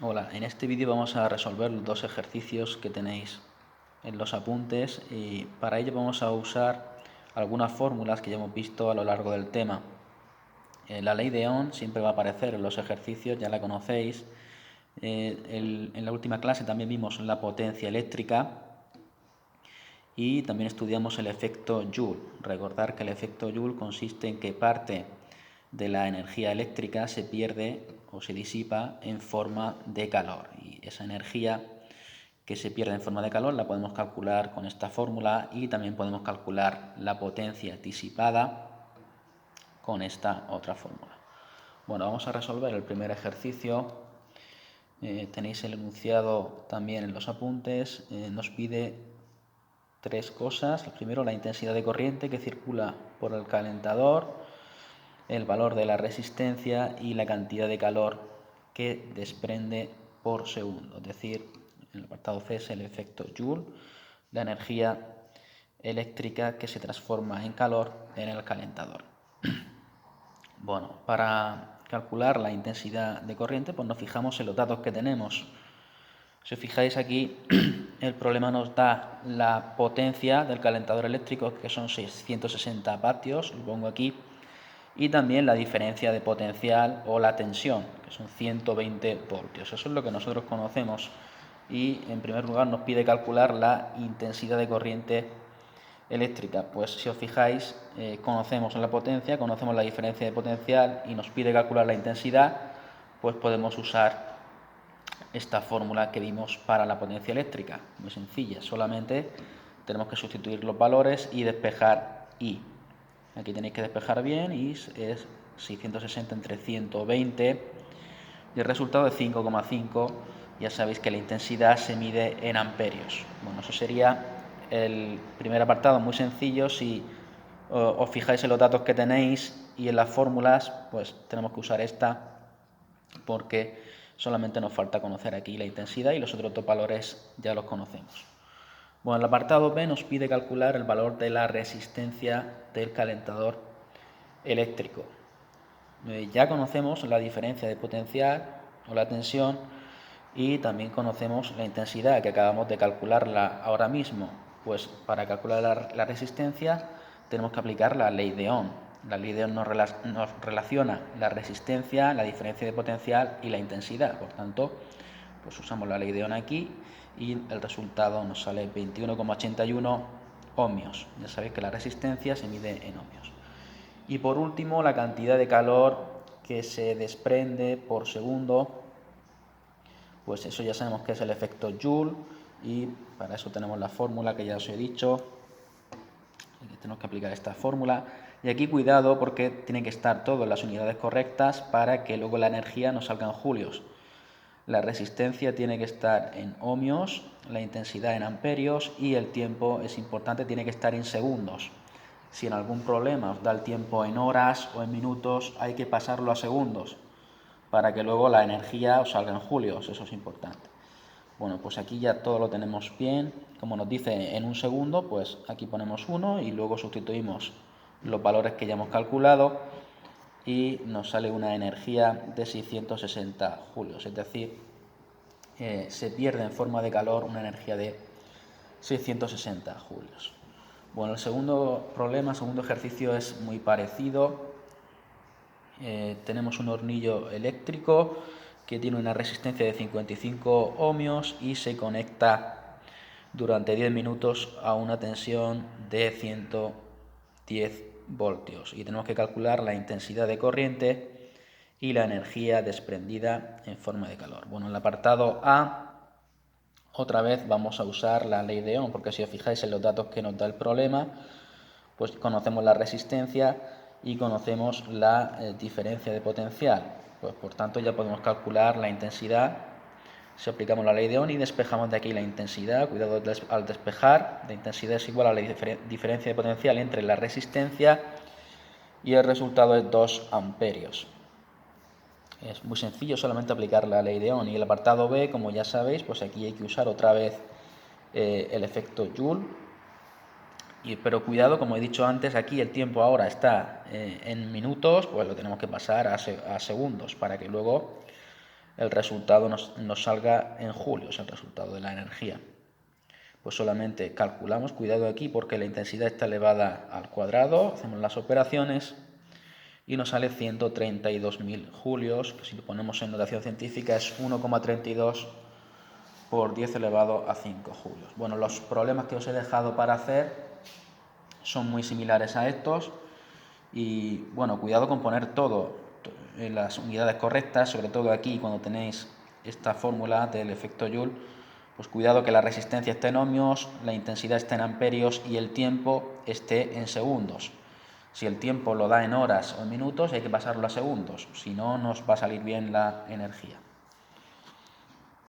Hola, en este vídeo vamos a resolver los dos ejercicios que tenéis en los apuntes y para ello vamos a usar algunas fórmulas que ya hemos visto a lo largo del tema. La ley de Ohm siempre va a aparecer en los ejercicios, ya la conocéis. En la última clase también vimos la potencia eléctrica y también estudiamos el efecto Joule. Recordar que el efecto Joule consiste en que parte de la energía eléctrica se pierde o se disipa en forma de calor, y esa energía que se pierde en forma de calor la podemos calcular con esta fórmula, y también podemos calcular la potencia disipada con esta otra fórmula. Bueno, vamos a resolver el primer ejercicio. Tenéis el enunciado también en los apuntes. Nos pide tres cosas. Primero, la intensidad de corriente que circula por el calentador, el valor de la resistencia y la cantidad de calor que desprende por segundo. Es decir, en el apartado C es el efecto Joule, la energía eléctrica que se transforma en calor en el calentador. Bueno, para calcular la intensidad de corriente, pues nos fijamos en los datos que tenemos. Si os fijáis aquí, el problema nos da la potencia del calentador eléctrico, que son 660 vatios, lo pongo aquí, y también la diferencia de potencial o la tensión, que son 120 voltios. Eso es lo que nosotros conocemos. Y en primer lugar nos pide calcular la intensidad de corriente eléctrica. Pues si os fijáis, conocemos la potencia, conocemos la diferencia de potencial y nos pide calcular la intensidad, pues podemos usar esta fórmula que vimos para la potencia eléctrica. Muy sencilla, solamente tenemos que sustituir los valores y despejar I. Aquí tenéis que despejar bien y es 660 entre 120 y el resultado es 5,5. Ya sabéis que la intensidad se mide en amperios. Bueno, eso sería el primer apartado, muy sencillo. Si os fijáis en los datos que tenéis y en las fórmulas, pues tenemos que usar esta, porque solamente nos falta conocer aquí la intensidad y los otros dos valores ya los conocemos. Bueno, el apartado B nos pide calcular el valor de la resistencia del calentador eléctrico. Ya conocemos la diferencia de potencial o la tensión y también conocemos la intensidad, que acabamos de calcularla ahora mismo. Pues para calcular la resistencia tenemos que aplicar la ley de Ohm. La ley de Ohm nos relaciona la resistencia, la diferencia de potencial y la intensidad. Por tanto, pues usamos la ley de Ohm aquí y el resultado nos sale 21,81 ohmios. Ya sabéis que la resistencia se mide en ohmios. Y por último, la cantidad de calor que se desprende por segundo, pues eso ya sabemos que es el efecto Joule, y para eso tenemos la fórmula que ya os he dicho. Aquí tenemos que aplicar esta fórmula. Y aquí cuidado, porque tiene que estar todo en las unidades correctas para que luego la energía nos salga en julios. La resistencia tiene que estar en ohmios, la intensidad en amperios y el tiempo, es importante, tiene que estar en segundos. Si en algún problema os da el tiempo en horas o en minutos, hay que pasarlo a segundos para que luego la energía os salga en julios. Eso es importante. Bueno, pues aquí ya todo lo tenemos bien. Como nos dice en un segundo, pues aquí ponemos 1 y luego sustituimos los valores que ya hemos calculado y nos sale una energía de 660 julios. Es decir, se pierde en forma de calor una energía de 660 julios. Bueno, el segundo problema, segundo ejercicio es muy parecido. Tenemos un hornillo eléctrico que tiene una resistencia de 55 ohmios y se conecta durante 10 minutos a una tensión de 110 voltios. Y tenemos que calcular la intensidad de corriente y la energía desprendida en forma de calor. Bueno, en el apartado A, otra vez vamos a usar la ley de Ohm, porque si os fijáis en los datos que nos da el problema, pues conocemos la resistencia y conocemos la diferencia de potencial. Pues por tanto ya podemos calcular la intensidad si aplicamos la ley de Ohm y despejamos de aquí la intensidad. Cuidado al despejar, la intensidad es igual a la diferencia de potencial entre la resistencia y el resultado es 2 amperios. Es muy sencillo, solamente aplicar la ley de Ohm. Y el apartado B, como ya sabéis, pues aquí hay que usar otra vez el efecto Joule. Pero cuidado, como he dicho antes, aquí el tiempo ahora está en minutos, pues lo tenemos que pasar a segundos para que luego el resultado nos salga en julio, es el resultado de la energía. Pues solamente calculamos, cuidado aquí porque la intensidad está elevada al cuadrado, hacemos las operaciones y nos sale 132.000 julios, que si lo ponemos en notación científica es 1,32 por 10 elevado a 5 julios. Bueno, los problemas que os he dejado para hacer son muy similares a estos y bueno, cuidado con poner todo en las unidades correctas, sobre todo aquí cuando tenéis esta fórmula del efecto Joule, pues cuidado que la resistencia esté en ohmios, la intensidad esté en amperios y el tiempo esté en segundos. Si el tiempo lo da en horas o en minutos hay que pasarlo a segundos, si no nos va a salir bien la energía.